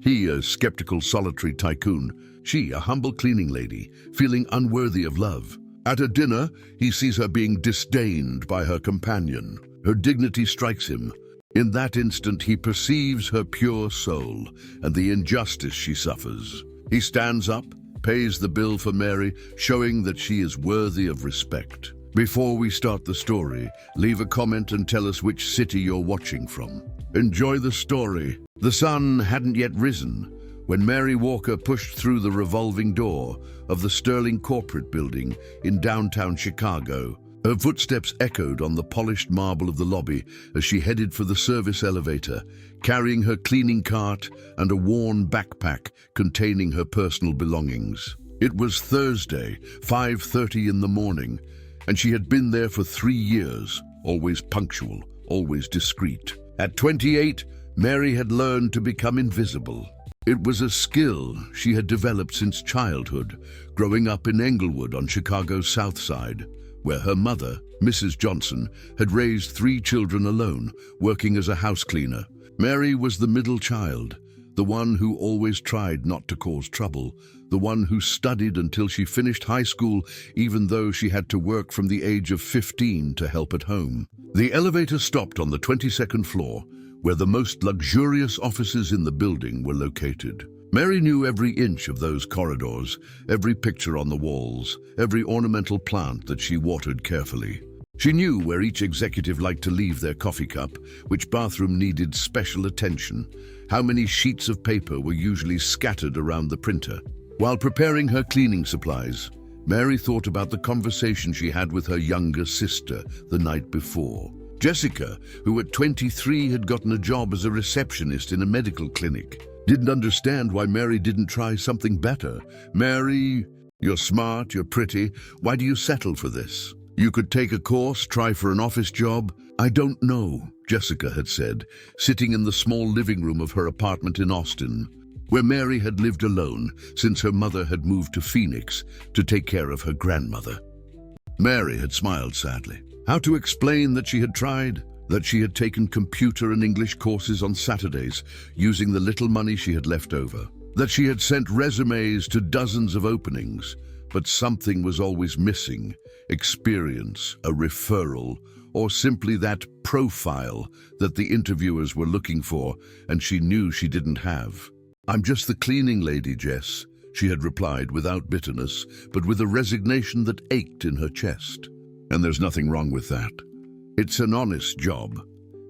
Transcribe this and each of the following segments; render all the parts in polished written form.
He a skeptical solitary tycoon, she a humble cleaning lady, feeling unworthy of love. At a dinner, he sees her being disdained by her companion. Her dignity strikes him. In that instant, he perceives her pure soul and the injustice she suffers. He stands up, pays the bill for Mary, showing that she is worthy of respect. Before we start the story, leave a comment and tell us which city you're watching from. Enjoy the story. The sun hadn't yet risen when Mary Walker pushed through the revolving door of the Sterling Corporate Building in downtown Chicago. Her footsteps echoed on the polished marble of the lobby as she headed for the service elevator, carrying her cleaning cart and a worn backpack containing her personal belongings. It was Thursday, 5:30 in the morning, and she had been there for 3 years, always punctual, always discreet. At 28, Mary had learned to become invisible. It was a skill she had developed since childhood, growing up in Englewood on Chicago's South Side, where her mother, Mrs. Johnson, had raised 3 children alone, working as a house cleaner. Mary was the middle child, the one who always tried not to cause trouble, the one who studied until she finished high school, even though she had to work from the age of 15 to help at home. The elevator stopped on the 22nd floor, where the most luxurious offices in the building were located. Mary knew every inch of those corridors, every picture on the walls, every ornamental plant that she watered carefully. She knew where each executive liked to leave their coffee cup, which bathroom needed special attention, how many sheets of paper were usually scattered around the printer. While preparing her cleaning supplies, Mary thought about the conversation she had with her younger sister the night before. Jessica, who at 23 had gotten a job as a receptionist in a medical clinic, didn't understand why Mary didn't try something better. "Mary, you're smart, you're pretty. Why do you settle for this? You could take a course, try for an office job." "I don't know," Jessica had said, sitting in the small living room of her apartment in Austin, where Mary had lived alone since her mother had moved to Phoenix to take care of her grandmother. Mary had smiled sadly. How to explain that she had tried? That she had taken computer and English courses on Saturdays, using the little money she had left over. That she had sent resumes to dozens of openings, but something was always missing: experience, a referral, or simply that profile that the interviewers were looking for, and she knew she didn't have. "I'm just the cleaning lady, Jess," she had replied without bitterness, but with a resignation that ached in her chest. And there's nothing wrong with that. It's an honest job.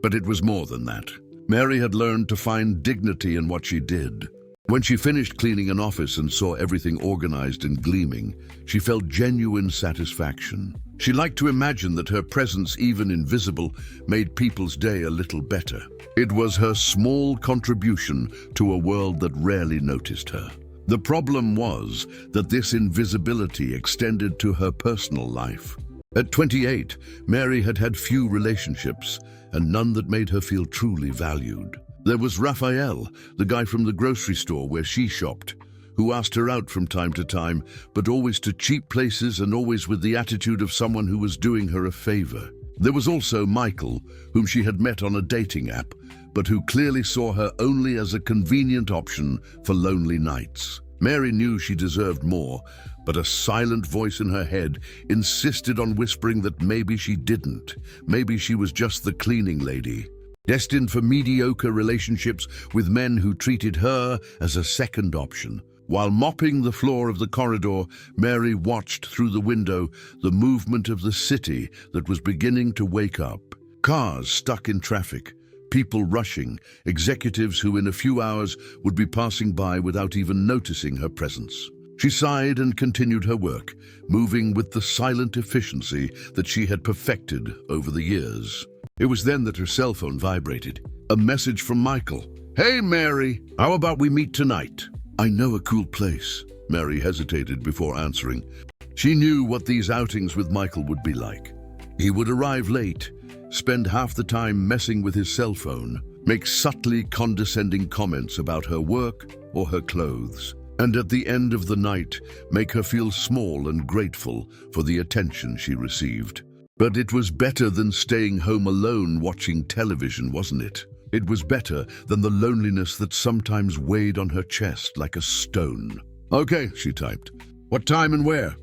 But it was more than that. Mary had learned to find dignity in what she did. When she finished cleaning an office and saw everything organized and gleaming, she felt genuine satisfaction. She liked to imagine that her presence, even invisible, made people's day a little better. It was her small contribution to a world that rarely noticed her. The problem was that this invisibility extended to her personal life. At 28, Mary had had few relationships, and none that made her feel truly valued. There was Raphael, the guy from the grocery store where she shopped, who asked her out from time to time, but always to cheap places and always with the attitude of someone who was doing her a favor. There was also Michael, whom she had met on a dating app, but who clearly saw her only as a convenient option for lonely nights. Mary knew she deserved more, but a silent voice in her head insisted on whispering that maybe she didn't. Maybe she was just the cleaning lady, destined for mediocre relationships with men who treated her as a second option. While mopping the floor of the corridor, Mary watched through the window the movement of the city that was beginning to wake up. Cars stuck in traffic, people rushing, executives who in a few hours would be passing by without even noticing her presence. She sighed and continued her work, moving with the silent efficiency that she had perfected over the years. It was then that her cell phone vibrated. A message from Michael. "Hey, Mary, how about we meet tonight?" "I know a cool place." Mary hesitated before answering. She knew what these outings with Michael would be like. He would arrive late, spend half the time messing with his cell phone, make subtly condescending comments about her work or her clothes, and at the end of the night make her feel small and grateful for the attention she received. But it was better than staying home alone watching television, wasn't it? It was better than the loneliness that sometimes weighed on her chest like a stone. "Okay," she typed. "What time and where?"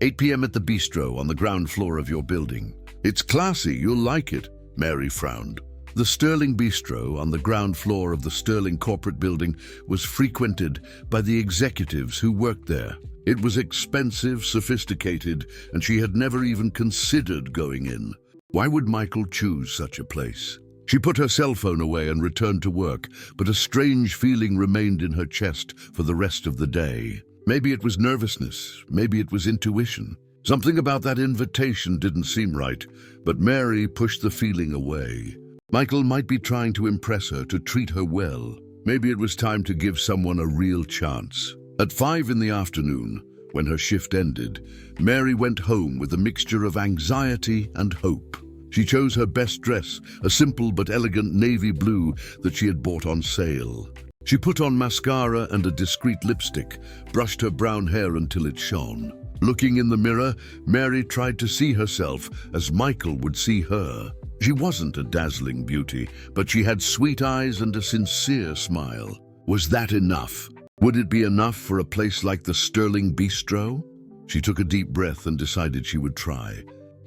8 p.m. at the bistro on the ground floor of your building. "It's classy, you'll like it," Mary frowned. The Sterling Bistro on the ground floor of the Sterling corporate building was frequented by the executives who worked there. It was expensive, sophisticated, and she had never even considered going in. Why would Michael choose such a place? She put her cell phone away and returned to work, but a strange feeling remained in her chest for the rest of the day. Maybe it was nervousness, maybe it was intuition. Something about that invitation didn't seem right, but Mary pushed the feeling away. Michael might be trying to impress her, to treat her well. Maybe it was time to give someone a real chance. At 5 in the afternoon, when her shift ended, Mary went home with a mixture of anxiety and hope. She chose her best dress, a simple but elegant navy blue that she had bought on sale. She put on mascara and a discreet lipstick, brushed her brown hair until it shone. Looking in the mirror, Mary tried to see herself as Michael would see her. She wasn't a dazzling beauty, but she had sweet eyes and a sincere smile. Was that enough? Would it be enough for a place like the Sterling Bistro? She took a deep breath and decided she would try.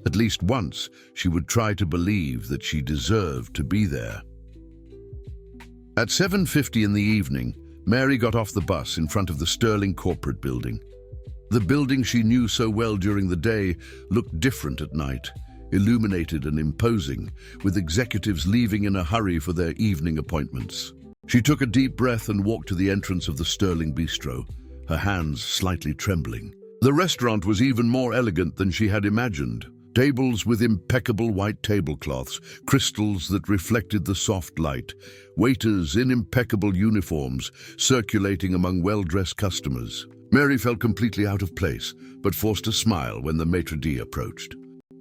At least once, she would try to believe that she deserved to be there. At 7:50 in the evening, Mary got off the bus in front of the Sterling corporate building. The building she knew so well during the day looked different at night, illuminated and imposing, with executives leaving in a hurry for their evening appointments. She took a deep breath and walked to the entrance of the Sterling Bistro, her hands slightly trembling. The restaurant was even more elegant than she had imagined. Tables with impeccable white tablecloths, crystals that reflected the soft light, waiters in impeccable uniforms circulating among well-dressed customers. Mary felt completely out of place, but forced a smile when the maitre d' approached.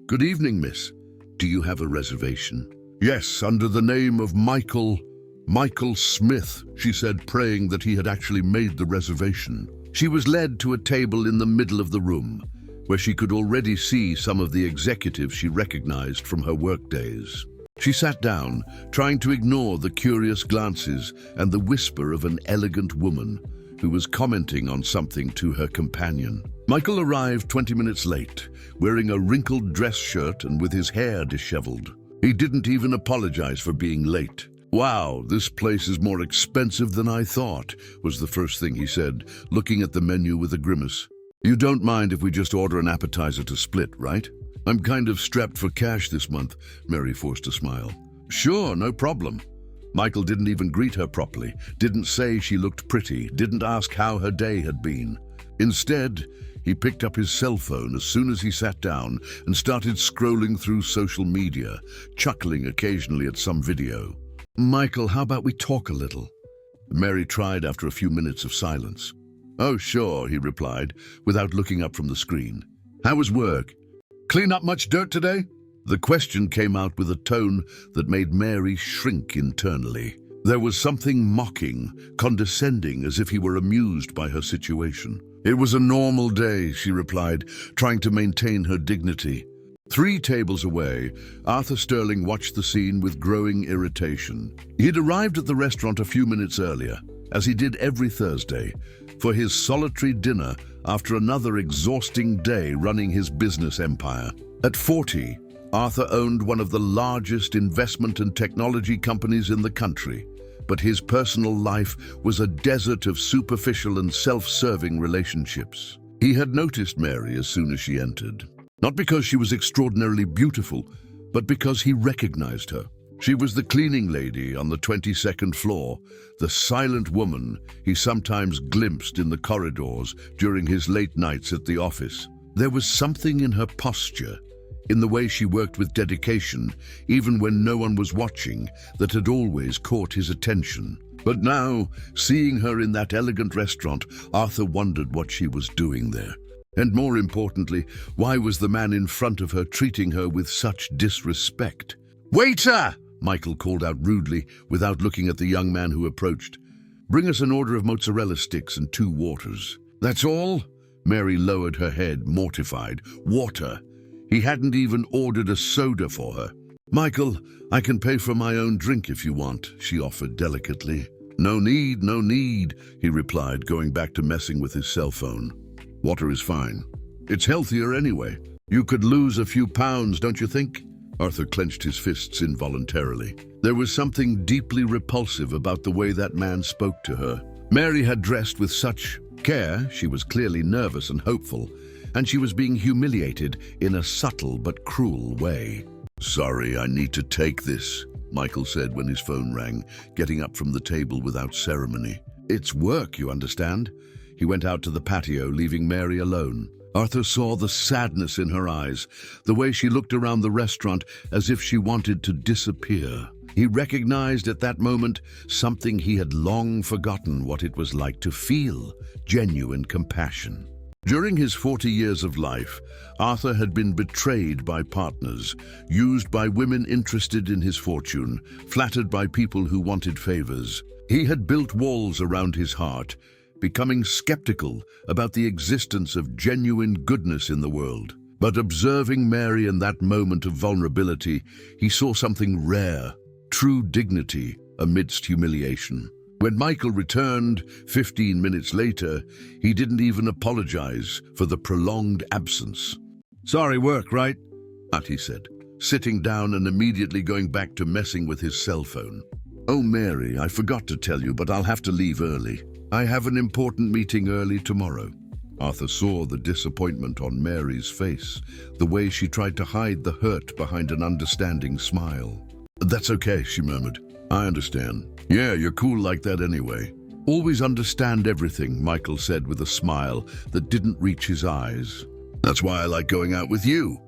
"Good evening, miss. Do you have a reservation?" "Yes, under the name of Michael Smith," she said, praying that he had actually made the reservation. She was led to a table in the middle of the room, where she could already see some of the executives she recognized from her work days. She sat down, trying to ignore the curious glances and the whisper of an elegant woman who was commenting on something to her companion. Michael arrived 20 minutes late, wearing a wrinkled dress shirt and with his hair disheveled. He didn't even apologize for being late. "Wow, this place is more expensive than I thought," was the first thing he said, looking at the menu with a grimace. "You don't mind if we just order an appetizer to split, right?" "I'm kind of strapped for cash this month," Mary forced a smile. "Sure, no problem." Michael didn't even greet her properly, didn't say she looked pretty, didn't ask how her day had been. Instead, he picked up his cell phone as soon as he sat down and started scrolling through social media, chuckling occasionally at some video. "Michael, how about we talk a little?" Mary tried after a few minutes of silence. "Oh, sure," he replied, without looking up from the screen. "How was work? Clean up much dirt today?" The question came out with a tone that made Mary shrink internally. There was something mocking, condescending, as if he were amused by her situation. "It was a normal day," she replied, trying to maintain her dignity. 3 tables away, Arthur Sterling watched the scene with growing irritation. He'd arrived at the restaurant a few minutes earlier, as he did every Thursday, for his solitary dinner after another exhausting day running his business empire. At 40, Arthur owned one of the largest investment and technology companies in the country, but his personal life was a desert of superficial and self-serving relationships. He had noticed Mary as soon as she entered. Not because she was extraordinarily beautiful, but because he recognized her. She was the cleaning lady on the 22nd floor, the silent woman he sometimes glimpsed in the corridors during his late nights at the office. There was something in her posture, in the way she worked with dedication, even when no one was watching, that had always caught his attention. But now, seeing her in that elegant restaurant, Arthur wondered what she was doing there. And more importantly, why was the man in front of her treating her with such disrespect? "Waiter!" Michael called out rudely, without looking at the young man who approached. "Bring us an order of mozzarella sticks and 2 waters." "That's all?" Mary lowered her head, mortified. Water? He hadn't even ordered a soda for her. "Michael, I can pay for my own drink if you want," she offered delicately. "No need, no need," he replied, going back to messing with his cell phone. "Water is fine. It's healthier anyway. You could lose a few pounds, don't you think?" Arthur clenched his fists involuntarily. There was something deeply repulsive about the way that man spoke to her. Mary had dressed with such care, she was clearly nervous and hopeful, and she was being humiliated in a subtle but cruel way. "Sorry, I need to take this," Michael said when his phone rang, getting up from the table without ceremony. "It's work, you understand?" He went out to the patio, leaving Mary alone. Arthur saw the sadness in her eyes, the way she looked around the restaurant as if she wanted to disappear. He recognized at that moment something he had long forgotten what it was like to feel: genuine compassion. During his 40 years of life, Arthur had been betrayed by partners, used by women interested in his fortune, flattered by people who wanted favors. He had built walls around his heart, becoming skeptical about the existence of genuine goodness in the world. But observing Mary in that moment of vulnerability, he saw something rare: true dignity amidst humiliation. When Michael returned 15 minutes later, he didn't even apologize for the prolonged absence. "Sorry, work, right?" he said, sitting down and immediately going back to messing with his cell phone. "Oh, Mary, I forgot to tell you, but I'll have to leave early. I have an important meeting early tomorrow." Arthur saw the disappointment on Mary's face, the way she tried to hide the hurt behind an understanding smile. "That's okay," she murmured. "I understand. Yeah, you're cool like that anyway." "Always understand everything," Michael said with a smile that didn't reach his eyes. "That's why I like going out with you.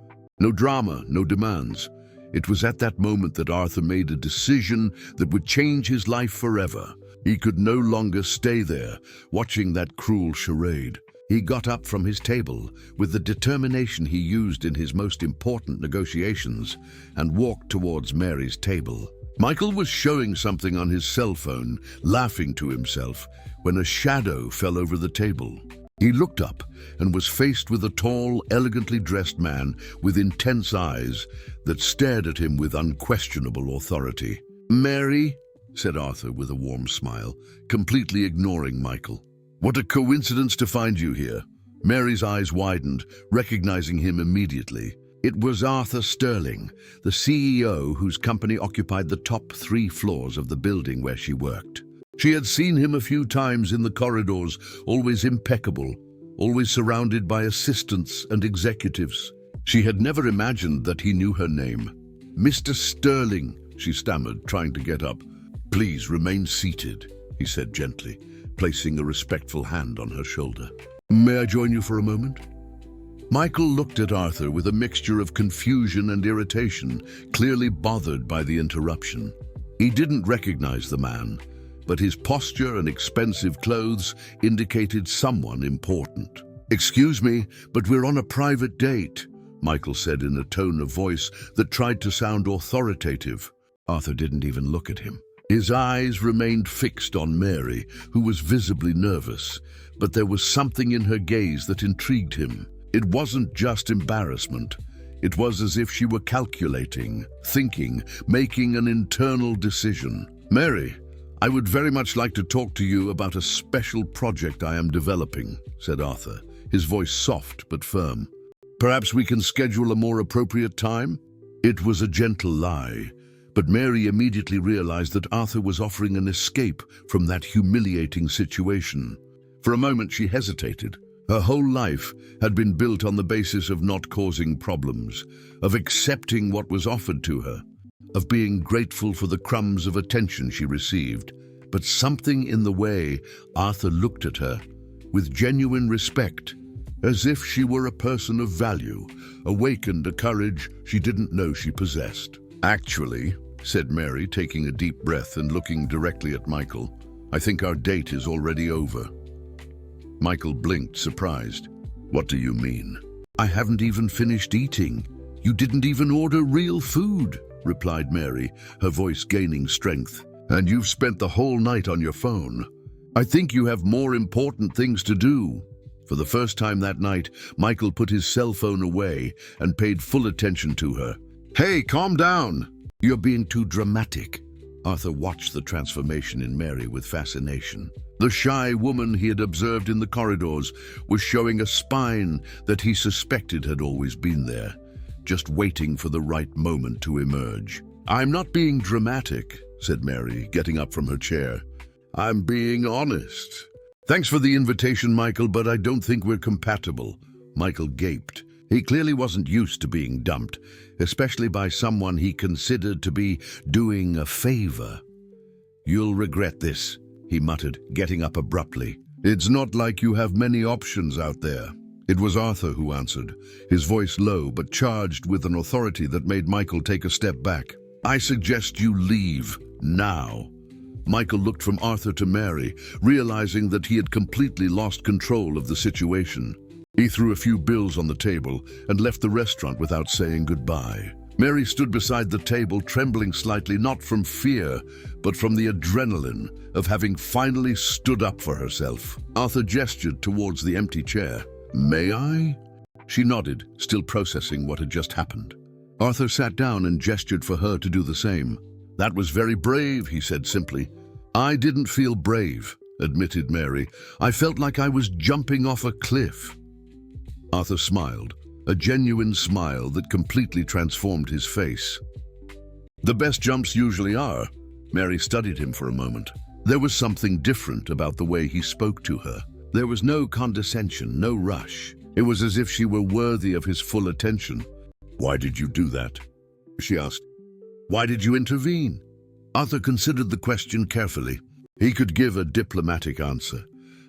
No drama, no demands." It was at that moment that Arthur made a decision that would change his life forever. He could no longer stay there, watching that cruel charade. He got up from his table with the determination he used in his most important negotiations and walked towards Mary's table. Michael was showing something on his cell phone, laughing to himself, when a shadow fell over the table. He looked up and was faced with a tall, elegantly dressed man with intense eyes that stared at him with unquestionable authority. "Mary," said Arthur with a warm smile, completely ignoring Michael. "What a coincidence to find you here." Mary's eyes widened, recognizing him immediately. It was Arthur Sterling, the CEO whose company occupied the top 3 floors of the building where she worked. She had seen him a few times in the corridors, always impeccable, always surrounded by assistants and executives. She had never imagined that he knew her name. "Mr. Sterling," she stammered, trying to get up. "Please remain seated," he said gently, placing a respectful hand on her shoulder. "May I join you for a moment?" Michael looked at Arthur with a mixture of confusion and irritation, clearly bothered by the interruption. He didn't recognize the man, but his posture and expensive clothes indicated someone important. "Excuse me, but we're on a private date," Michael said in a tone of voice that tried to sound authoritative. Arthur didn't even look at him. His eyes remained fixed on Mary, who was visibly nervous, but there was something in her gaze that intrigued him. It wasn't just embarrassment. It was as if she were calculating, thinking, making an internal decision. "Mary, I would very much like to talk to you about a special project I am developing," said Arthur, his voice soft but firm. "Perhaps we can schedule a more appropriate time?" It was a gentle lie, but Mary immediately realized that Arthur was offering an escape from that humiliating situation. For a moment she hesitated. Her whole life had been built on the basis of not causing problems, of accepting what was offered to her, of being grateful for the crumbs of attention she received. But something in the way Arthur looked at her, with genuine respect, as if she were a person of value, awakened a courage she didn't know she possessed. "Actually," said Mary, taking a deep breath and looking directly at Michael, "I think our date is already over." Michael blinked, surprised. "What do you mean?" "I haven't even finished eating. You didn't even order real food," replied Mary, her voice gaining strength. "And you've spent the whole night on your phone. I think you have more important things to do." For the first time that night, Michael put his cell phone away and paid full attention to her. "Hey, calm down," You're being too dramatic. Arthur watched the transformation in Mary with fascination. The shy woman he had observed in the corridors was showing a spine that he suspected had always been there, just waiting for the right moment to emerge. "I'm not being dramatic," said Mary, getting up from her chair. "I'm being honest." "Thanks for the invitation, Michael, but I don't think we're compatible." Michael gaped. He clearly wasn't used to being dumped, especially by someone he considered to be doing a favor. "You'll regret this," he muttered, getting up abruptly. "It's not like you have many options out there." It was Arthur who answered, his voice low but charged with an authority that made Michael take a step back. "I suggest you leave, now." Michael looked from Arthur to Mary, realizing that he had completely lost control of the situation. He threw a few bills on the table and left the restaurant without saying goodbye. Mary stood beside the table, trembling slightly, not from fear, but from the adrenaline of having finally stood up for herself. Arthur gestured towards the empty chair. "May I?" She nodded, still processing what had just happened. Arthur sat down and gestured for her to do the same. "That was very brave," he said simply. "I didn't feel brave," admitted Mary. "I felt like I was jumping off a cliff." Arthur smiled, a genuine smile that completely transformed his face. "The best jumps usually are." Mary studied him for a moment. There was something different about the way he spoke to her. There was no condescension, no rush. It was as if she were worthy of his full attention. "Why did you do that?" she asked. "Why did you intervene?" Arthur considered the question carefully. He could give a diplomatic answer,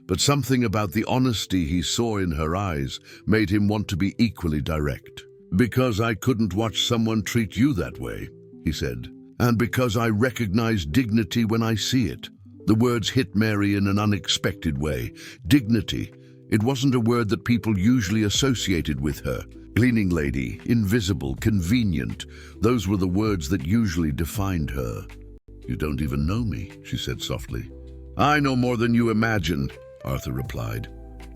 but something about the honesty he saw in her eyes made him want to be equally direct. "Because I couldn't watch someone treat you that way," he said, "and because I recognize dignity when I see it." The words hit Mary in an unexpected way. Dignity. It wasn't a word that people usually associated with her. Cleaning lady, invisible, convenient. Those were the words that usually defined her. "You don't even know me," she said softly. "I know more than you imagine," Arthur replied.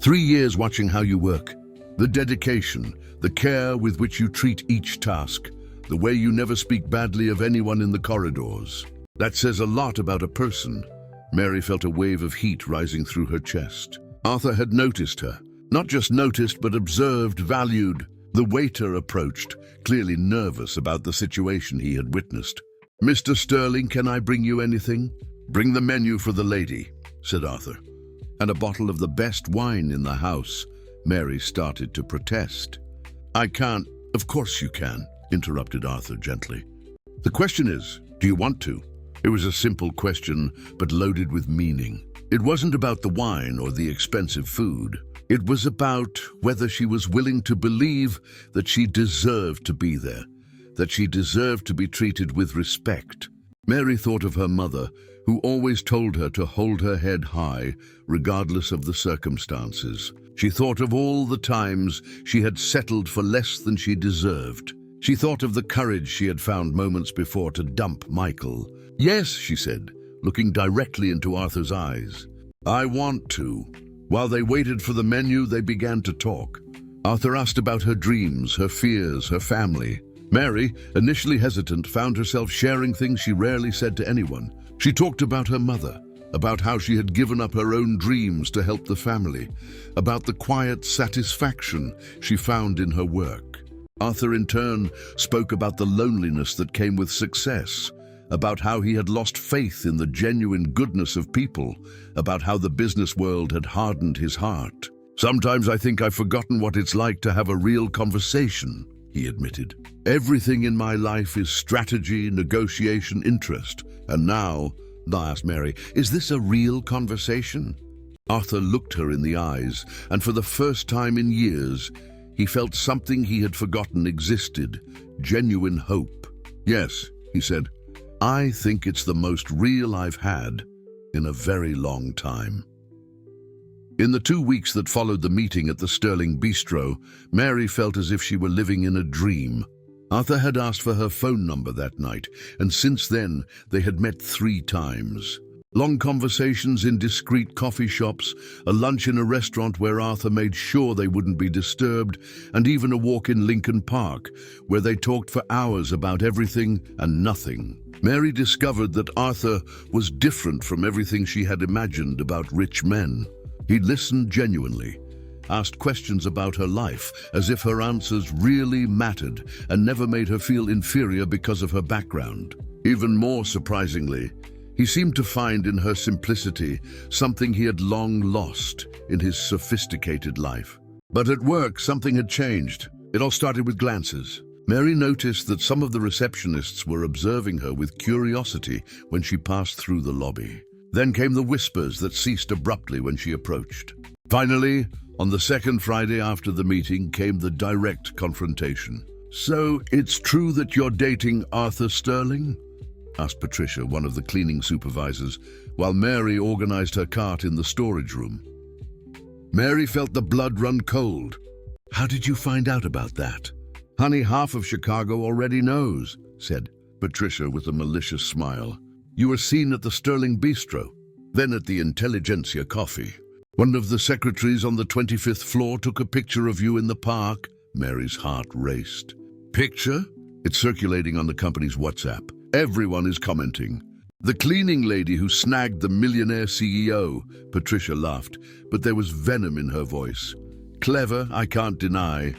3 years watching how you work. The dedication, the care with which you treat each task, the way you never speak badly of anyone in the corridors. That says a lot about a person. Mary felt a wave of heat rising through her chest. Arthur had noticed her. Not just noticed, but observed, valued. The waiter approached, clearly nervous about the situation he had witnessed. "Mr. Sterling, can I bring you anything?" "Bring the menu for the lady," said Arthur. "And a bottle of the best wine in the house." Mary started to protest. "I can't." "Of course you can," interrupted Arthur gently. "The question is, do you want to?" It was a simple question, but loaded with meaning. It wasn't about the wine or the expensive food. It was about whether she was willing to believe that she deserved to be there, that she deserved to be treated with respect. Mary thought of her mother, who always told her to hold her head high, regardless of the circumstances. She thought of all the times she had settled for less than she deserved. She thought of the courage she had found moments before to dump Michael. "Yes," she said, looking directly into Arthur's eyes. "I want to." While they waited for the menu, they began to talk. Arthur asked about her dreams, her fears, her family. Mary, initially hesitant, found herself sharing things she rarely said to anyone. She talked about her mother, about how she had given up her own dreams to help the family, about the quiet satisfaction she found in her work. Arthur, in turn, spoke about the loneliness that came with success, about how he had lost faith in the genuine goodness of people, about how the business world had hardened his heart. "Sometimes I think I've forgotten what it's like to have a real conversation," he admitted. "Everything in my life is strategy, negotiation, interest. And now," asked Mary, "is this a real conversation?" Arthur looked her in the eyes, and for the first time in years, he felt something he had forgotten existed, genuine hope. "Yes," he said, "I think it's the most real I've had in a very long time." In the 2 weeks that followed the meeting at the Sterling Bistro, Mary felt as if she were living in a dream. Arthur had asked for her phone number that night, and since then they had met 3 times. Long conversations in discreet coffee shops, a lunch in a restaurant where Arthur made sure they wouldn't be disturbed, and even a walk in Lincoln Park, where they talked for hours about everything and nothing. Mary discovered that Arthur was different from everything she had imagined about rich men. He listened genuinely, asked questions about her life as if her answers really mattered, and never made her feel inferior because of her background. Even more surprisingly, he seemed to find in her simplicity something he had long lost in his sophisticated life. But at work, something had changed. It all started with glances. Mary noticed that some of the receptionists were observing her with curiosity when she passed through the lobby. Then came the whispers that ceased abruptly when she approached. Finally, on the second Friday after the meeting, came the direct confrontation. "So, it's true that you're dating Arthur Sterling?" asked Patricia, one of the cleaning supervisors, while Mary organized her cart in the storage room. Mary felt the blood run cold. "How did you find out about that?" "Honey, half of Chicago already knows," said Patricia with a malicious smile. "You were seen at the Sterling Bistro, then at the Intelligentsia Coffee. One of the secretaries on the 25th floor took a picture of you in the park." Mary's heart raced. "Picture? It's circulating on the company's WhatsApp. Everyone is commenting. The cleaning lady who snagged the Millionaire CEO." Patricia laughed, but there was venom in her voice. "Clever, I can't deny."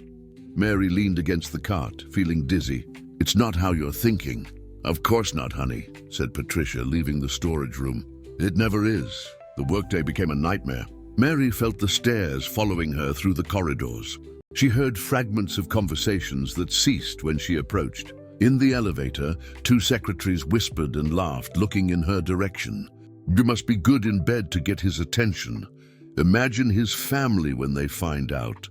Mary leaned against the cart, feeling dizzy. "It's not how you're thinking." "Of course not, honey," said Patricia, leaving the storage room. "It never is." The workday became a nightmare. Mary felt the stares following her through the corridors. She heard fragments of conversations that ceased when she approached. In the elevator, two secretaries whispered and laughed, looking in her direction. "You must be good in bed to get his attention. Imagine his family when they find out.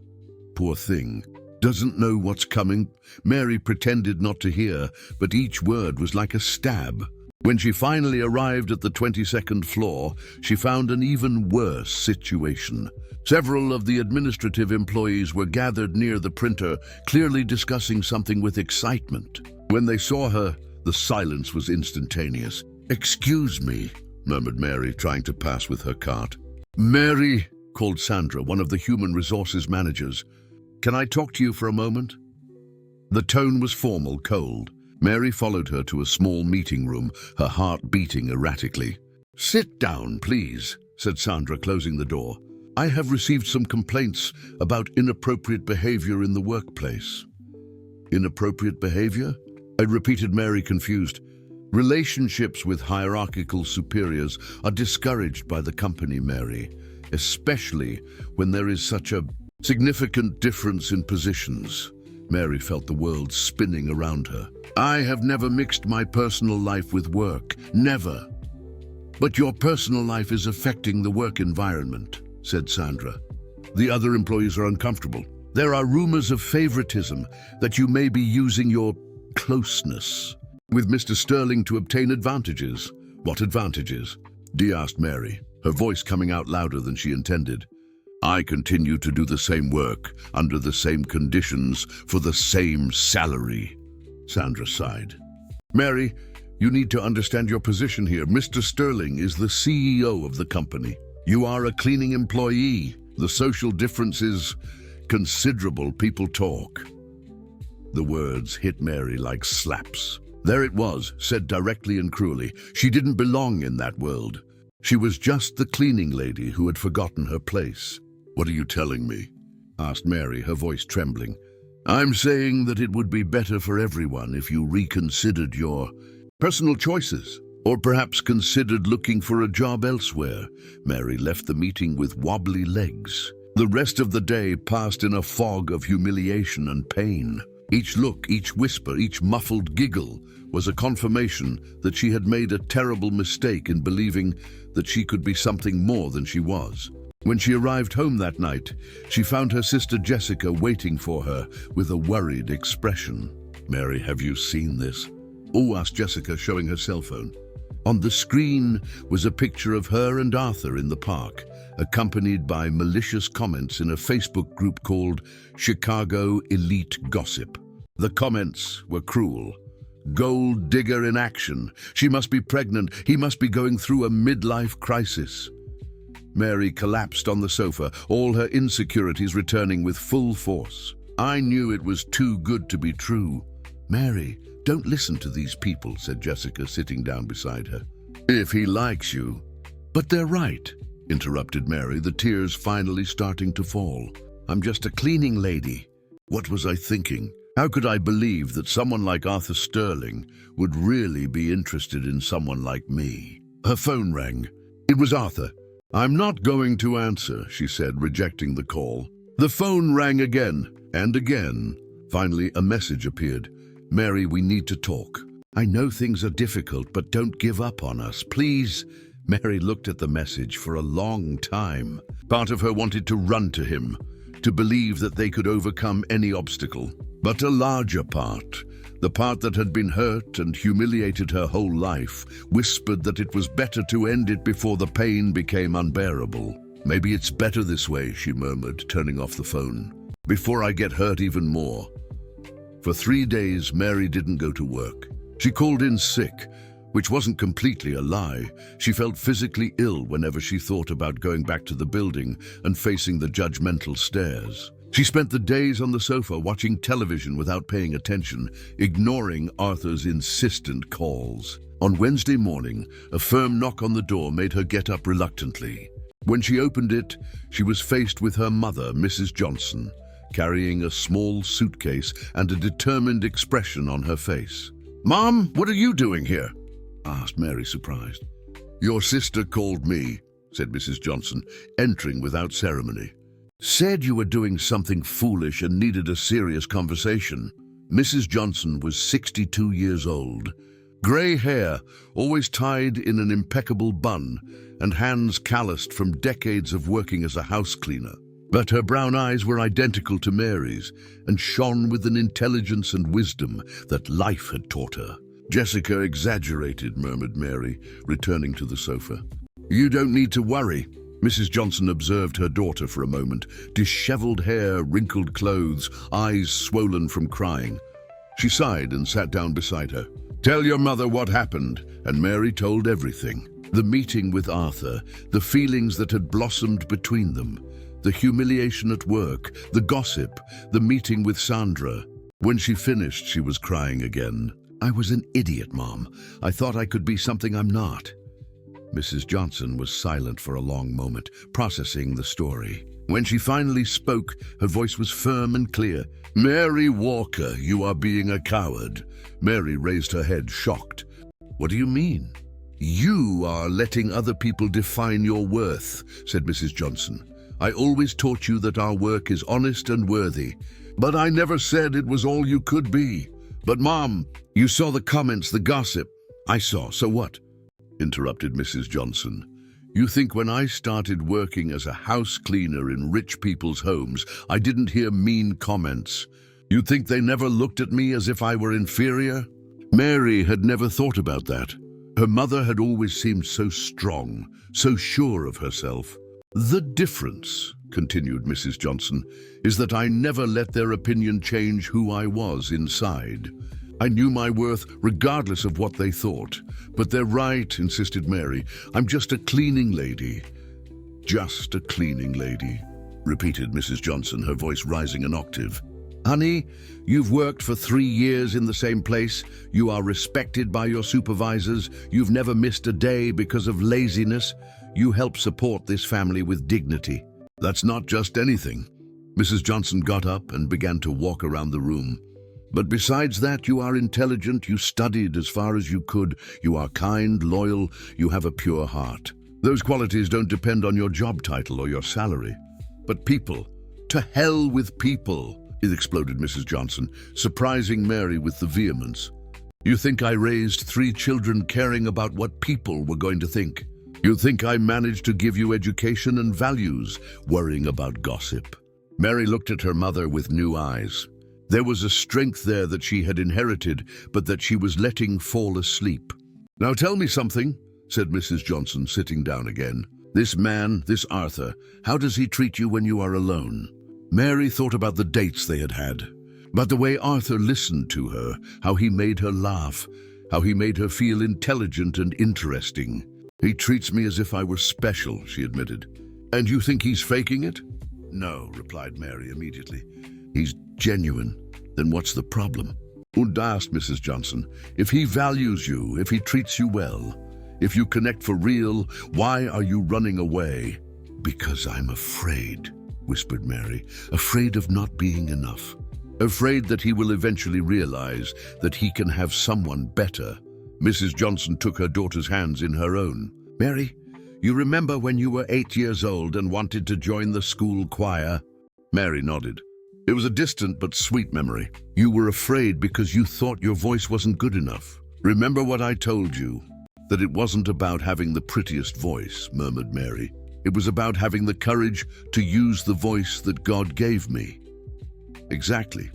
Poor thing. Doesn't know what's coming." Mary pretended not to hear, but each word was like a stab. When she finally arrived at the 22nd floor, she found an even worse situation. Several of the administrative employees were gathered near the printer, clearly discussing something with excitement. When they saw her, the silence was instantaneous. "Excuse me," murmured Mary, trying to pass with her cart. "Mary," called Sandra, one of the human resources managers. "Can I talk to you for a moment?" The tone was formal, cold. Mary followed her to a small meeting room, her heart beating erratically. "Sit down, please," said Sandra, closing the door. "I have received some complaints about inappropriate behavior in the workplace." "Inappropriate behavior?" repeated Mary, confused. "Relationships with hierarchical superiors are discouraged by the company, Mary, especially when there is such a significant difference in positions." Mary felt the world spinning around her. "I have never mixed my personal life with work. Never." "But your personal life is affecting the work environment," said Sandra. "The other employees are uncomfortable. There are rumors of favoritism, that you may be using your closeness with Mr. Sterling to obtain advantages." "What advantages?" Dee asked Mary, her voice coming out louder than she intended. "I continue to do the same work, under the same conditions, for the same salary." Sandra sighed. "Mary, you need to understand your position here. Mr. Sterling is the CEO of the company. You are a cleaning employee. The social difference is considerable. People talk." The words hit Mary like slaps. There it was, said directly and cruelly. She didn't belong in that world. She was just the cleaning lady who had forgotten her place. "What are you telling me?" asked Mary, her voice trembling. "I'm saying that it would be better for everyone if you reconsidered your personal choices, or perhaps considered looking for a job elsewhere." Mary left the meeting with wobbly legs. The rest of the day passed in a fog of humiliation and pain. Each look, each whisper, each muffled giggle was a confirmation that she had made a terrible mistake in believing that she could be something more than she was. When she arrived home that night, she found her sister Jessica waiting for her with a worried expression. "Mary, have you seen this?" "Oh," asked Jessica, showing her cell phone. On the screen was a picture of her and Arthur in the park, accompanied by malicious comments in a Facebook group called Chicago Elite Gossip. The comments were cruel. Gold digger in action. She must be pregnant. He must be going through a midlife crisis. Mary collapsed on the sofa, all her insecurities returning with full force. I knew it was too good to be true. Mary, don't listen to these people, said Jessica, sitting down beside her. If he likes you. But they're right, interrupted Mary, the tears finally starting to fall. I'm just a cleaning lady. What was I thinking? How could I believe that someone like Arthur Sterling would really be interested in someone like me? Her phone rang. It was Arthur. I'm not going to answer, she said, rejecting the call. The phone rang again and again. Finally, a message appeared. Mary, we need to talk. I know things are difficult, but don't give up on us, please. Mary looked at the message for a long time. Part of her wanted to run to him, to believe that they could overcome any obstacle. But a larger part, the part that had been hurt and humiliated her whole life, whispered that it was better to end it before the pain became unbearable. Maybe it's better this way, she murmured, turning off the phone, before I get hurt even more. For 3 days, Mary didn't go to work. She called in sick, which wasn't completely a lie. She felt physically ill whenever she thought about going back to the building and facing the judgmental stares. She spent the days on the sofa watching television without paying attention, ignoring Arthur's insistent calls. On Wednesday morning, a firm knock on the door made her get up reluctantly. When she opened it, she was faced with her mother, Mrs. Johnson, carrying a small suitcase and a determined expression on her face. "Mom, what are you doing here?" asked Mary, surprised. "Your sister called me," said Mrs. Johnson, entering without ceremony. "Said you were doing something foolish and needed a serious conversation." Mrs. Johnson was 62 years old. Grey hair, always tied in an impeccable bun, and hands calloused from decades of working as a house cleaner. But her brown eyes were identical to Mary's and shone with an intelligence and wisdom that life had taught her. "Jessica exaggerated," murmured Mary, returning to the sofa. "You don't need to worry." Mrs. Johnson observed her daughter for a moment, disheveled hair, wrinkled clothes, eyes swollen from crying. She sighed and sat down beside her. "Tell your mother what happened," and Mary told everything. The meeting with Arthur, the feelings that had blossomed between them, the humiliation at work, the gossip, the meeting with Sandra. When she finished, she was crying again. "I was an idiot, Mom. I thought I could be something I'm not." Mrs. Johnson was silent for a long moment, processing the story. When she finally spoke, her voice was firm and clear. "Mary Walker, you are being a coward." Mary raised her head, shocked. "What do you mean?" "You are letting other people define your worth," said Mrs. Johnson. "I always taught you that our work is honest and worthy, but I never said it was all you could be." "But Mom, you saw the comments, the gossip." "I saw, so what?" interrupted Mrs. Johnson. "You think when I started working as a house cleaner in rich people's homes, I didn't hear mean comments? You think they never looked at me as if I were inferior?" Mary had never thought about that. Her mother had always seemed so strong, so sure of herself. "The difference," continued Mrs. Johnson, "is that I never let their opinion change who I was inside. I knew my worth regardless of what they thought." "But they're right," insisted Mary. "I'm just a cleaning lady." "Just a cleaning lady," repeated Mrs. Johnson, her voice rising an octave. "Honey, you've worked for 3 years in the same place. You are respected by your supervisors. You've never missed a day because of laziness. You help support this family with dignity." "That's not just anything." Mrs. Johnson got up and began to walk around the room. "But besides that, you are intelligent, you studied as far as you could, you are kind, loyal, you have a pure heart. Those qualities don't depend on your job title or your salary. But people, to hell with people," exploded Mrs. Johnson, surprising Mary with the vehemence. "You think I raised 3 children caring about what people were going to think? You think I managed to give you education and values, worrying about gossip?" Mary looked at her mother with new eyes. There was a strength there that she had inherited, but that she was letting fall asleep. "Now tell me something," said Mrs. Johnson, sitting down again. "This man, this Arthur, how does he treat you when you are alone?" Mary thought about the dates they had had. But the way Arthur listened to her, how he made her laugh, how he made her feel intelligent and interesting. "He treats me as if I were special," she admitted. "And you think he's faking it?" "No," replied Mary immediately. "He's genuine. Then what's the problem?" Und asked Mrs. Johnson. "If he values you, if he treats you well, if you connect for real, why are you running away?" "Because I'm afraid," whispered Mary, "afraid of not being enough. Afraid that he will eventually realize that he can have someone better." Mrs. Johnson took her daughter's hands in her own. "Mary, you remember when you were 8 years old and wanted to join the school choir?" Mary nodded. It was a distant but sweet memory. "You were afraid because you thought your voice wasn't good enough. Remember what I told you? That it wasn't about having the prettiest voice," murmured Mary. "It was about having the courage to use the voice that God gave me." "Exactly.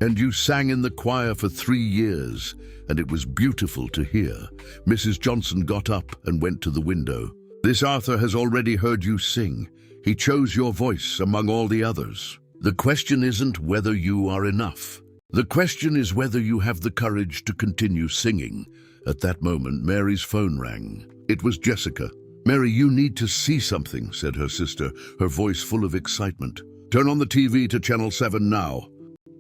And you sang in the choir for 3 years, and it was beautiful to hear." Mrs. Johnson got up and went to the window. "This Arthur has already heard you sing. He chose your voice among all the others. The question isn't whether you are enough. The question is whether you have the courage to continue singing." At that moment, Mary's phone rang. It was Jessica. "Mary, you need to see something," said her sister, her voice full of excitement. "Turn on the TV to Channel 7 now."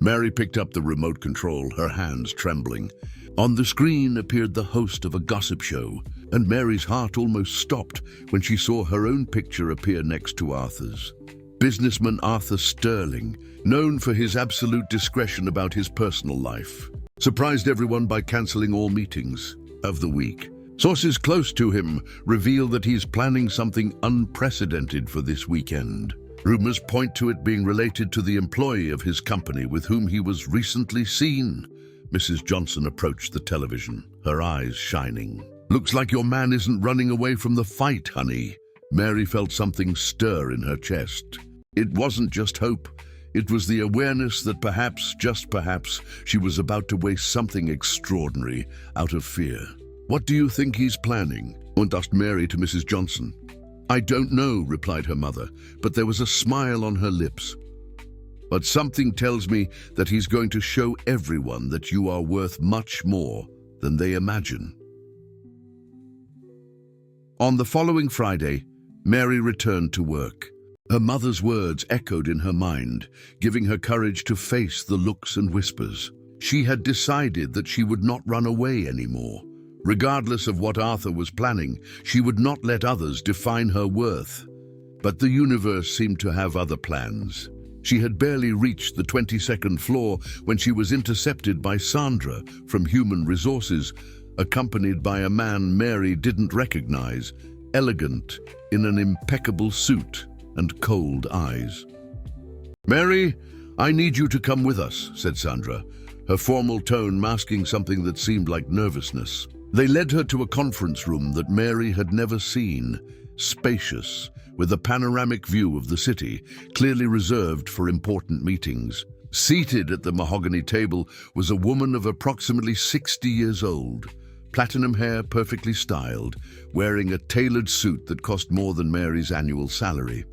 Mary picked up the remote control, her hands trembling. On the screen appeared the host of a gossip show, and Mary's heart almost stopped when she saw her own picture appear next to Arthur's. Businessman Arthur Sterling, known for his absolute discretion about his personal life, surprised everyone by cancelling all meetings of the week. Sources close to him reveal that he's planning something unprecedented for this weekend. Rumors point to it being related to the employee of his company with whom he was recently seen. Mrs. Johnson approached the television, her eyes shining. "Looks like your man isn't running away from the fight, honey." Mary felt something stir in her chest. It wasn't just hope. It was the awareness that perhaps, just perhaps, she was about to waste something extraordinary out of fear. "What do you think he's planning?" asked Mary to Mrs. Johnson. "I don't know," replied her mother, but there was a smile on her lips. "But something tells me that he's going to show everyone that you are worth much more than they imagine." On the following Friday, Mary returned to work. Her mother's words echoed in her mind, giving her courage to face the looks and whispers. She had decided that she would not run away anymore. Regardless of what Arthur was planning, she would not let others define her worth. But the universe seemed to have other plans. She had barely reached the 22nd floor when she was intercepted by Sandra from Human Resources, accompanied by a man Mary didn't recognize, elegant, in an impeccable suit and cold eyes. "Mary, I need you to come with us," said Sandra, her formal tone masking something that seemed like nervousness. They led her to a conference room that Mary had never seen, spacious, with a panoramic view of the city, clearly reserved for important meetings. Seated at the mahogany table was a woman of approximately 60 years old, platinum hair perfectly styled, wearing a tailored suit that cost more than Mary's annual salary.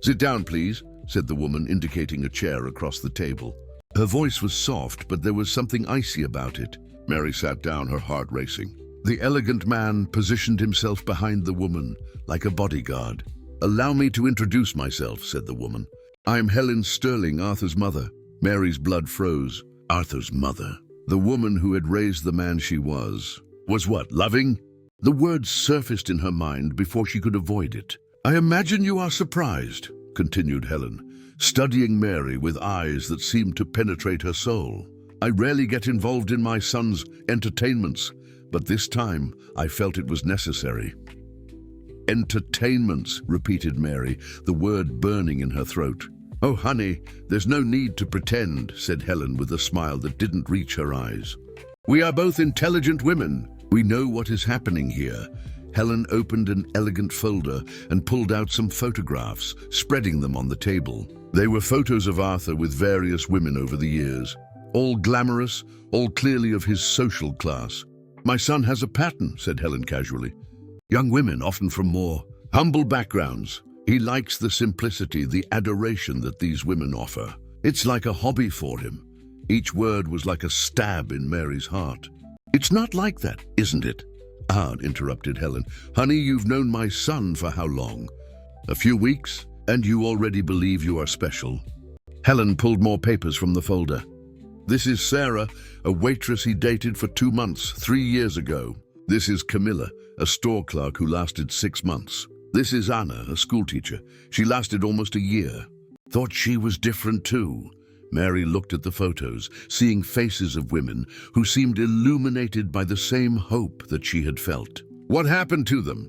"Sit down, please," said the woman, indicating a chair across the table. Her voice was soft, but there was something icy about it. Mary sat down, her heart racing. The elegant man positioned himself behind the woman, like a bodyguard. "Allow me to introduce myself," said the woman. "I'm Helen Sterling, Arthur's mother." Mary's blood froze. Arthur's mother. The woman who had raised the man she was what, loving? The words surfaced in her mind before she could avoid it. "I imagine you are surprised," continued Helen, studying Mary with eyes that seemed to penetrate her soul. "I rarely get involved in my son's entertainments, but this time I felt it was necessary." "Entertainments," repeated Mary, the word burning in her throat. "Oh, honey, there's no need to pretend," said Helen with a smile that didn't reach her eyes. "We are both intelligent women. We know what is happening here." Helen opened an elegant folder and pulled out some photographs, spreading them on the table. They were photos of Arthur with various women over the years, all glamorous, all clearly of his social class. "My son has a pattern," said Helen casually. "Young women, often from more humble backgrounds. He likes the simplicity, the adoration that these women offer." It's like a hobby for him. Each word was like a stab in Mary's heart. It's not like that, isn't it? Ah, interrupted Helen. Honey, you've known my son for how long? A few weeks, and you already believe you are special. Helen pulled more papers from the folder. This is Sarah, a waitress he dated for 2 months, 3 years ago. This is Camilla, a store clerk who lasted 6 months. This is Anna, a schoolteacher. She lasted almost a year. Thought she was different too. Mary looked at the photos, seeing faces of women who seemed illuminated by the same hope that she had felt. What happened to them?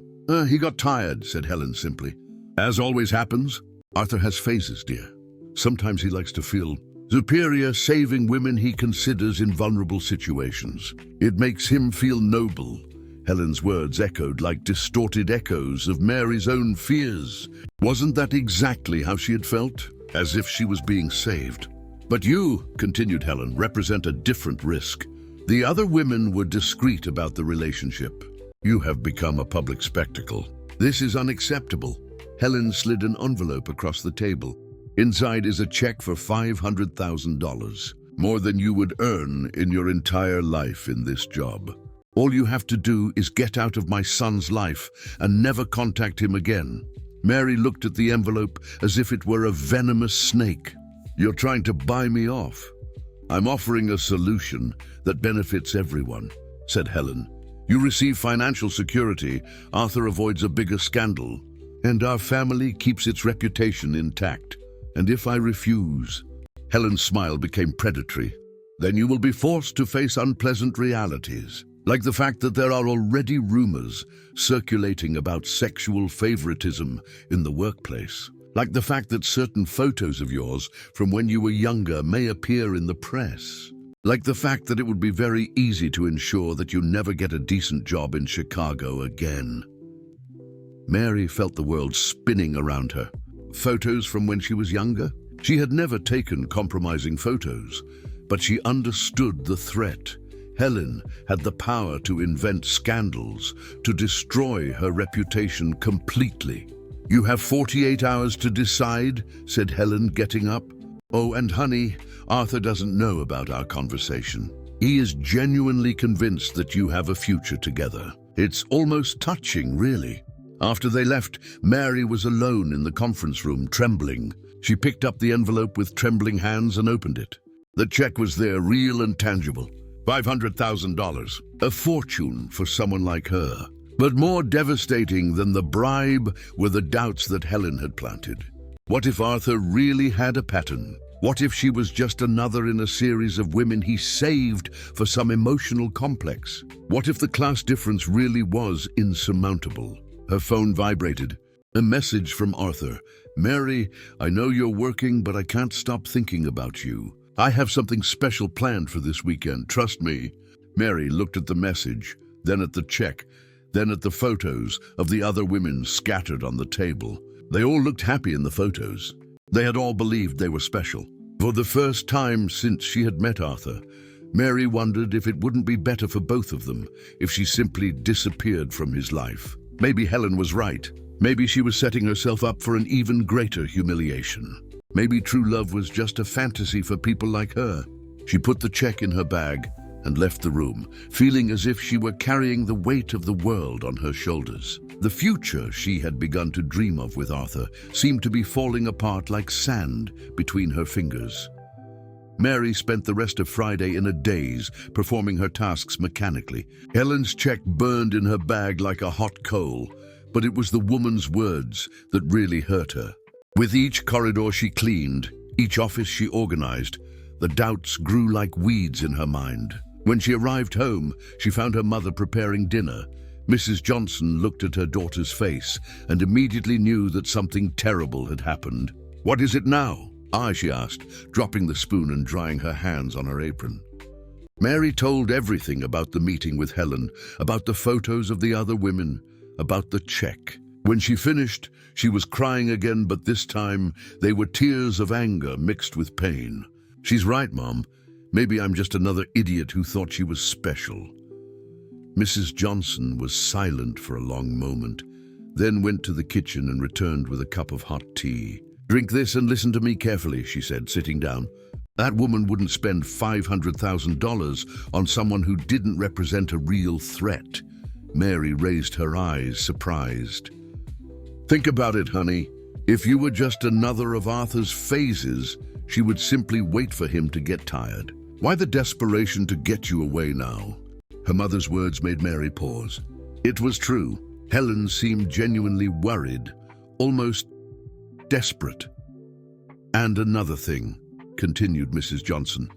He got tired, said Helen simply. As always happens, Arthur has phases, dear. Sometimes he likes to feel superior, saving women he considers in vulnerable situations. It makes him feel noble. Helen's words echoed like distorted echoes of Mary's own fears. Wasn't that exactly how she had felt? As if she was being saved. But you, continued Helen, represent a different risk. The other women were discreet about the relationship. You have become a public spectacle. This is unacceptable. Helen slid an envelope across the table. Inside is a check for $500,000, more than you would earn in your entire life in this job. All you have to do is get out of my son's life and never contact him again. Mary looked at the envelope as if it were a venomous snake. You're trying to buy me off. I'm offering a solution that benefits everyone, said Helen. You receive financial security, Arthur avoids a bigger scandal, and our family keeps its reputation intact. And if I refuse, Helen's smile became predatory, then you will be forced to face unpleasant realities, like the fact that there are already rumors circulating about sexual favoritism in the workplace. Like the fact that certain photos of yours from when you were younger may appear in the press. Like the fact that it would be very easy to ensure that you never get a decent job in Chicago again. Mary felt the world spinning around her. Photos from when she was younger? She had never taken compromising photos, but she understood the threat. Helen had the power to invent scandals, to destroy her reputation completely. You have 48 hours to decide, said Helen, getting up. Oh, and honey, Arthur doesn't know about our conversation. He is genuinely convinced that you have a future together. It's almost touching, really. After they left, Mary was alone in the conference room, trembling. She picked up the envelope with trembling hands and opened it. The check was there, real and tangible. $500,000. A fortune for someone like her. But more devastating than the bribe were the doubts that Helen had planted. What if Arthur really had a pattern? What if she was just another in a series of women he saved for some emotional complex? What if the class difference really was insurmountable? Her phone vibrated. A message from Arthur. Mary, I know you're working, but I can't stop thinking about you. I have something special planned for this weekend, trust me. Mary looked at the message, then at the check, then at the photos of the other women scattered on the table. They all looked happy in the photos. They had all believed they were special. For the first time since she had met Arthur, Mary wondered if it wouldn't be better for both of them if she simply disappeared from his life. Maybe Helen was right. Maybe she was setting herself up for an even greater humiliation. Maybe true love was just a fantasy for people like her. She put the check in her bag and left the room, feeling as if she were carrying the weight of the world on her shoulders. The future she had begun to dream of with Arthur seemed to be falling apart like sand between her fingers. Mary spent the rest of Friday in a daze, performing her tasks mechanically. Helen's check burned in her bag like a hot coal, but it was the woman's words that really hurt her. With each corridor she cleaned, each office she organized, the doubts grew like weeds in her mind. When she arrived home, she found her mother preparing dinner. Mrs. Johnson looked at her daughter's face and immediately knew that something terrible had happened. "What is it now?" she asked, dropping the spoon and drying her hands on her apron. Mary told everything about the meeting with Helen, about the photos of the other women, about the check. When she finished, she was crying again, but this time they were tears of anger mixed with pain. "She's right, Mom. Maybe I'm just another idiot who thought she was special." Mrs. Johnson was silent for a long moment, then went to the kitchen and returned with a cup of hot tea. "Drink this and listen to me carefully," she said, sitting down. "That woman wouldn't spend $500,000 on someone who didn't represent a real threat." Mary raised her eyes, surprised. "Think about it, honey. If you were just another of Arthur's phases, she would simply wait for him to get tired. Why the desperation to get you away now?" Her mother's words made Mary pause. It was true. Helen seemed genuinely worried, almost desperate. "And another thing," continued Mrs. Johnson,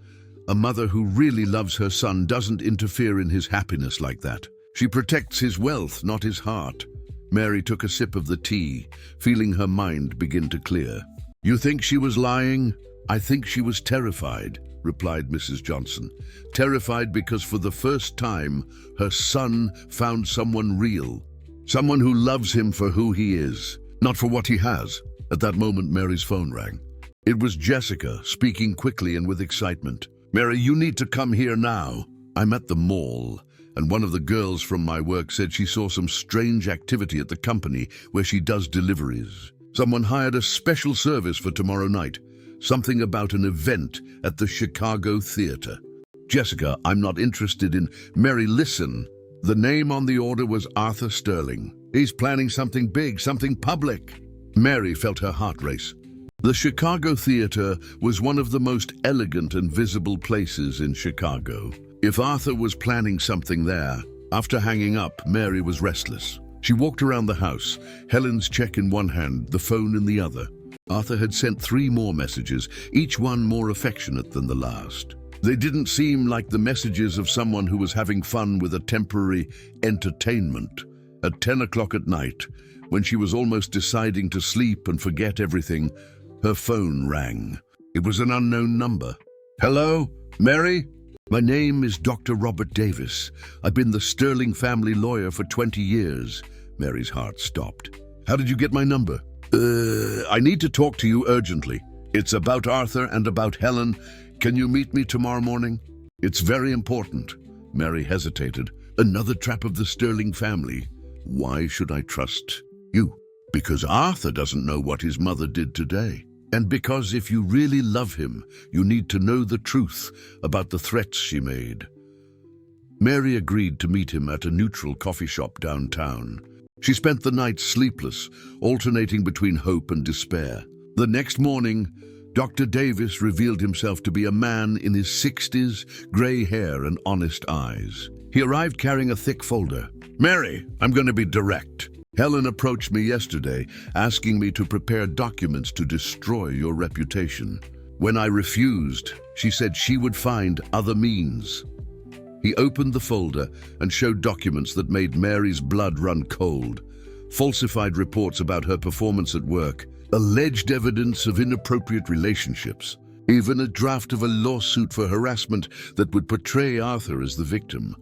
"a mother who really loves her son doesn't interfere in his happiness like that. She protects his wealth, not his heart." Mary took a sip of the tea, feeling her mind begin to clear. "You think she was lying? I think she was terrified," replied Mrs. Johnson. "Terrified because for the first time, her son found someone real. Someone who loves him for who he is, not for what he has." At that moment, Mary's phone rang. It was Jessica, speaking quickly and with excitement. "Mary, you need to come here now. I'm at the mall, and one of the girls from my work said she saw some strange activity at the company where she does deliveries. Someone hired a special service for tomorrow night. Something about an event at the Chicago Theater." "Jessica, I'm not interested in—" "Mary, listen. The name on the order was Arthur Sterling. He's planning something big, something public." Mary felt her heart race. The Chicago Theater was one of the most elegant and visible places in Chicago. If Arthur was planning something there, after hanging up, Mary was restless. She walked around the house, Helen's check in one hand, the phone in the other. Arthur had sent 3 more messages, each one more affectionate than the last. They didn't seem like the messages of someone who was having fun with a temporary entertainment. At 10 o'clock at night, when she was almost deciding to sleep and forget everything, her phone rang. It was an unknown number. "Hello, Mary? My name is Dr. Robert Davis. I've been the Sterling family lawyer for 20 years. Mary's heart stopped. "How did you get my number?" I need to talk to you urgently. It's about Arthur and about Helen. Can you meet me tomorrow morning? It's very important." Mary hesitated. "Another trap of the Sterling family. Why should I trust you?" "Because Arthur doesn't know what his mother did today. And because if you really love him, you need to know the truth about the threats she made." Mary agreed to meet him at a neutral coffee shop downtown. She spent the night sleepless, alternating between hope and despair. The next morning, Dr. Davis revealed himself to be a man in his 60s, gray hair and honest eyes. He arrived carrying a thick folder. "Mary, I'm going to be direct. Helen approached me yesterday, asking me to prepare documents to destroy your reputation. When I refused, she said she would find other means." He opened the folder and showed documents that made Mary's blood run cold. Falsified reports about her performance at work, alleged evidence of inappropriate relationships, even a draft of a lawsuit for harassment that would portray Arthur as the victim.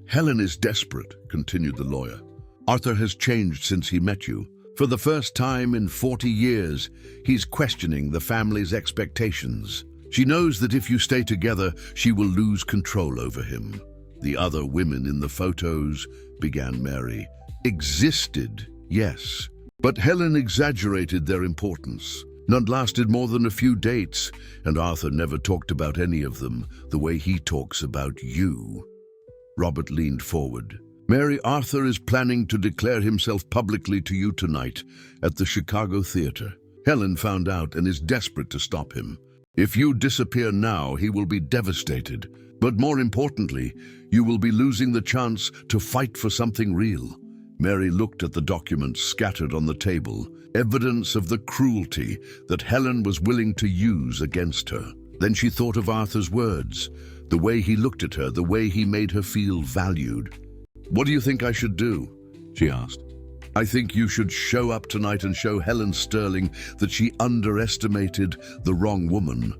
"Helen is desperate," continued the lawyer. "Arthur has changed since he met you. For the first time in 40 years, he's questioning the family's expectations. She knows that if you stay together, she will lose control over him." "The other women in the photos," began Mary, "existed, yes. But Helen exaggerated their importance. None lasted more than a few dates, and Arthur never talked about any of them the way he talks about you." Robert leaned forward. "Mary, Arthur is planning to declare himself publicly to you tonight at the Chicago Theater. Helen found out and is desperate to stop him. If you disappear now, he will be devastated. But more importantly, you will be losing the chance to fight for something real." Mary looked at the documents scattered on the table, evidence of the cruelty that Helen was willing to use against her. Then she thought of Arthur's words, the way he looked at her, the way he made her feel valued. "What do you think I should do?" she asked. "I think you should show up tonight and show Helen Sterling that she underestimated the wrong woman."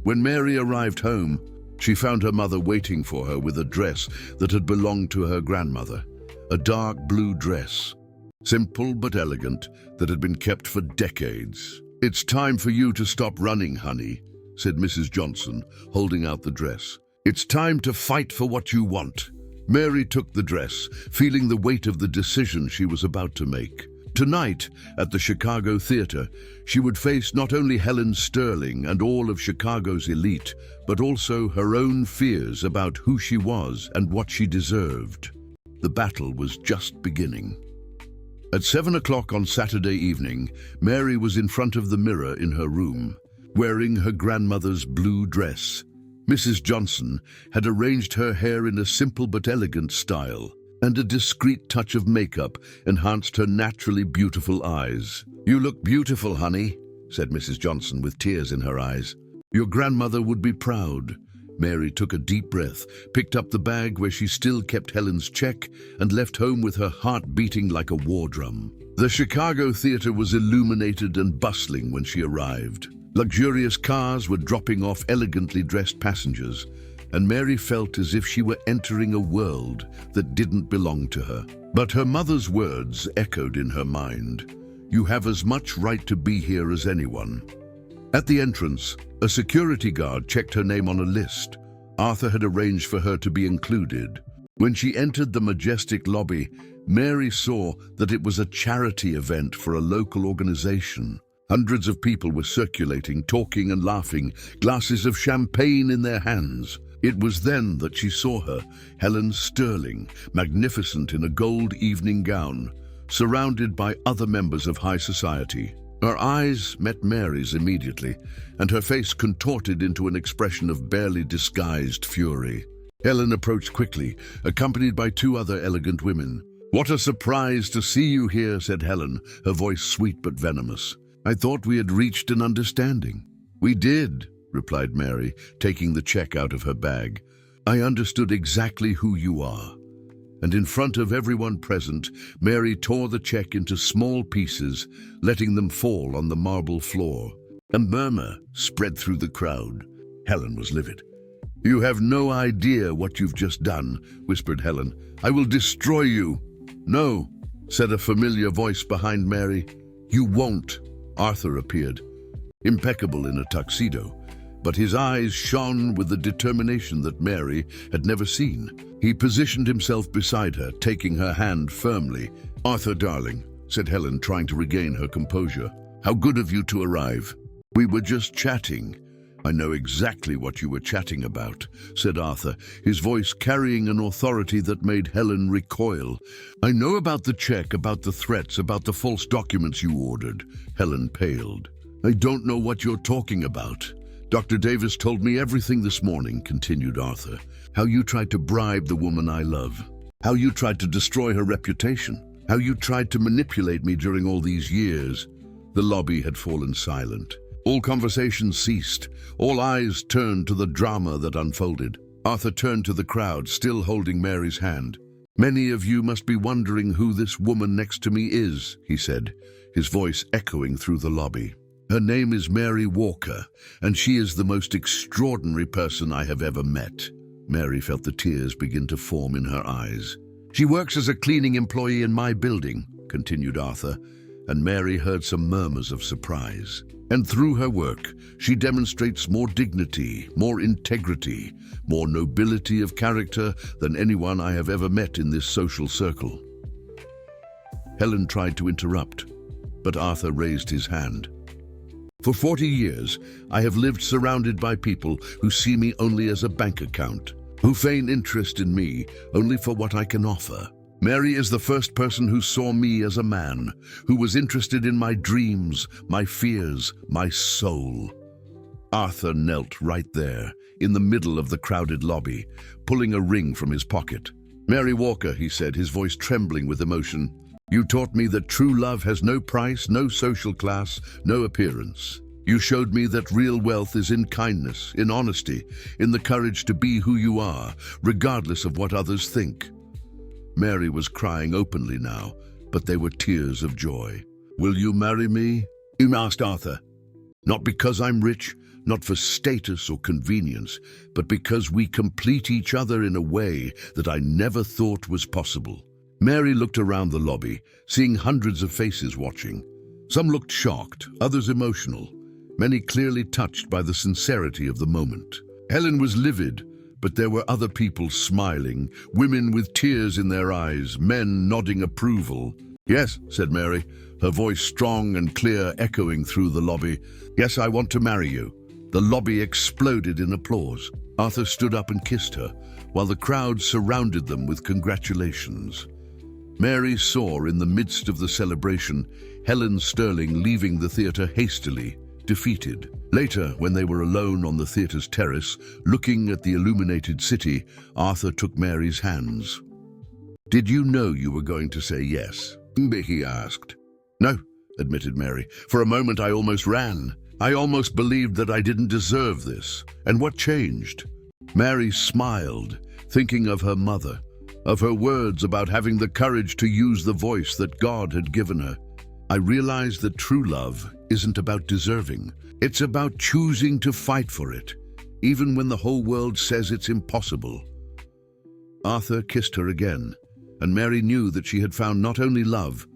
When Mary arrived home, she found her mother waiting for her with a dress that had belonged to her grandmother. A dark blue dress, simple but elegant, that had been kept for decades. "It's time for you to stop running, honey," said Mrs. Johnson, holding out the dress. "It's time to fight for what you want." Mary took the dress, feeling the weight of the decision she was about to make. Tonight, at the Chicago Theater, she would face not only Helen Sterling and all of Chicago's elite, but also her own fears about who she was and what she deserved. The battle was just beginning. At 7 o'clock on Saturday evening, Mary was in front of the mirror in her room, wearing her grandmother's blue dress. Mrs. Johnson had arranged her hair in a simple but elegant style, and a discreet touch of makeup enhanced her naturally beautiful eyes. "You look beautiful, honey," said Mrs. Johnson with tears in her eyes. "Your grandmother would be proud." Mary took a deep breath, picked up the bag where she still kept Helen's check, and left home with her heart beating like a war drum. The Chicago Theater was illuminated and bustling when she arrived. Luxurious cars were dropping off elegantly dressed passengers, and Mary felt as if she were entering a world that didn't belong to her. But her mother's words echoed in her mind. "You have as much right to be here as anyone." At the entrance, a security guard checked her name on a list. Arthur had arranged for her to be included. When she entered the majestic lobby, Mary saw that it was a charity event for a local organization. Hundreds of people were circulating, talking and laughing, glasses of champagne in their hands. It was then that she saw her, Helen Sterling, magnificent in a gold evening gown, surrounded by other members of high society. Her eyes met Mary's immediately, and her face contorted into an expression of barely disguised fury. Helen approached quickly, accompanied by two other elegant women. "What a surprise to see you here," said Helen, her voice sweet but venomous. "I thought we had reached an understanding." "We did," replied Mary, taking the check out of her bag. "I understood exactly who you are." And in front of everyone present, Mary tore the check into small pieces, letting them fall on the marble floor. A murmur spread through the crowd. Helen was livid. "You have no idea what you've just done," whispered Helen. "I will destroy you." "No," said a familiar voice behind Mary. "You won't." Arthur appeared, impeccable in a tuxedo, but his eyes shone with the determination that Mary had never seen. He positioned himself beside her, taking her hand firmly. "Arthur, darling," said Helen, trying to regain her composure. "How good of you to arrive." "We were just chatting." "I know exactly what you were chatting about," said Arthur, his voice carrying an authority that made Helen recoil. "I know about the check, about the threats, about the false documents you ordered." Helen paled. "I don't know what you're talking about." "Dr. Davis told me everything this morning," continued Arthur. "How you tried to bribe the woman I love. How you tried to destroy her reputation. How you tried to manipulate me during all these years." The lobby had fallen silent. All conversation ceased. All eyes turned to the drama that unfolded. Arthur turned to the crowd, still holding Mary's hand. "Many of you must be wondering who this woman next to me is," he said, his voice echoing through the lobby. "Her name is Mary Walker, and she is the most extraordinary person I have ever met." Mary felt the tears begin to form in her eyes. "She works as a cleaning employee in my building," continued Arthur, and Mary heard some murmurs of surprise. "And through her work, she demonstrates more dignity, more integrity, more nobility of character than anyone I have ever met in this social circle." Helen tried to interrupt, but Arthur raised his hand. "For 40 years, I have lived surrounded by people who see me only as a bank account, who feign interest in me only for what I can offer. Mary is the first person who saw me as a man, who was interested in my dreams, my fears, my soul." Arthur knelt right there, in the middle of the crowded lobby, pulling a ring from his pocket. "Mary Walker," he said, his voice trembling with emotion, "you taught me that true love has no price, no social class, no appearance. You showed me that real wealth is in kindness, in honesty, in the courage to be who you are, regardless of what others think." Mary was crying openly now, but they were tears of joy. "Will you marry me?" he asked Arthur. "Not because I'm rich, not for status or convenience, but because we complete each other in a way that I never thought was possible." Mary looked around the lobby, seeing hundreds of faces watching. Some looked shocked, others emotional, many clearly touched by the sincerity of the moment. Helen was livid, but there were other people smiling, women with tears in their eyes, men nodding approval. "Yes," said Mary, her voice strong and clear echoing through the lobby. "Yes, I want to marry you." The lobby exploded in applause. Arthur stood up and kissed her, while the crowd surrounded them with congratulations. Mary saw in the midst of the celebration Helen Sterling leaving the theatre hastily, defeated. Later, when they were alone on the theatre's terrace, looking at the illuminated city, Arthur took Mary's hands. "Did you know you were going to say yes?" he asked. "No," admitted Mary. "For a moment I almost ran. I almost believed that I didn't deserve this. And what changed?" Mary smiled, thinking of her mother, of her words about having the courage to use the voice that God had given her. "I realized that true love isn't about deserving. It's about choosing to fight for it, even when the whole world says it's impossible." Arthur kissed her again, and Mary knew that she had found not only love,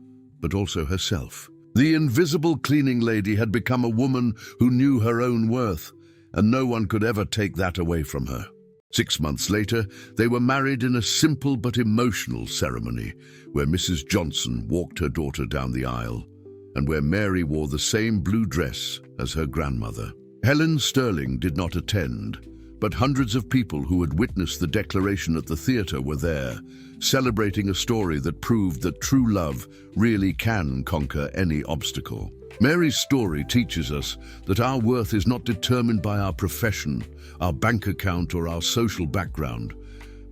but also herself. The invisible cleaning lady had become a woman who knew her own worth, and no one could ever take that away from her. 6 months later, they were married in a simple but emotional ceremony, where Mrs. Johnson walked her daughter down the aisle, and where Mary wore the same blue dress as her grandmother. Helen Sterling did not attend, but hundreds of people who had witnessed the declaration at the theatre were there, celebrating a story that proved that true love really can conquer any obstacle. Mary's story teaches us that our worth is not determined by our profession, our bank account, or our social background,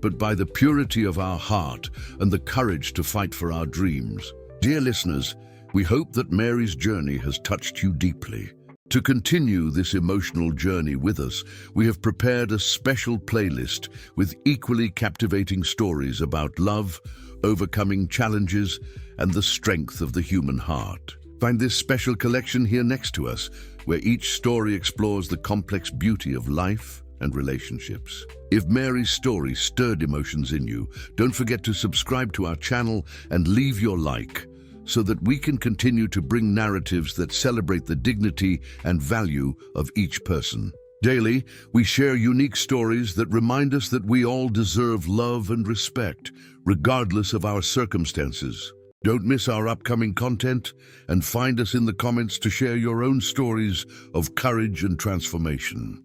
but by the purity of our heart and the courage to fight for our dreams. Dear listeners, we hope that Mary's journey has touched you deeply. To continue this emotional journey with us, we have prepared a special playlist with equally captivating stories about love, overcoming challenges, and the strength of the human heart. Find this special collection here next to us, where each story explores the complex beauty of life and relationships. If Mary's story stirred emotions in you, don't forget to subscribe to our channel and leave your like, so that we can continue to bring narratives that celebrate the dignity and value of each person. Daily, we share unique stories that remind us that we all deserve love and respect, regardless of our circumstances. Don't miss our upcoming content, and find us in the comments to share your own stories of courage and transformation.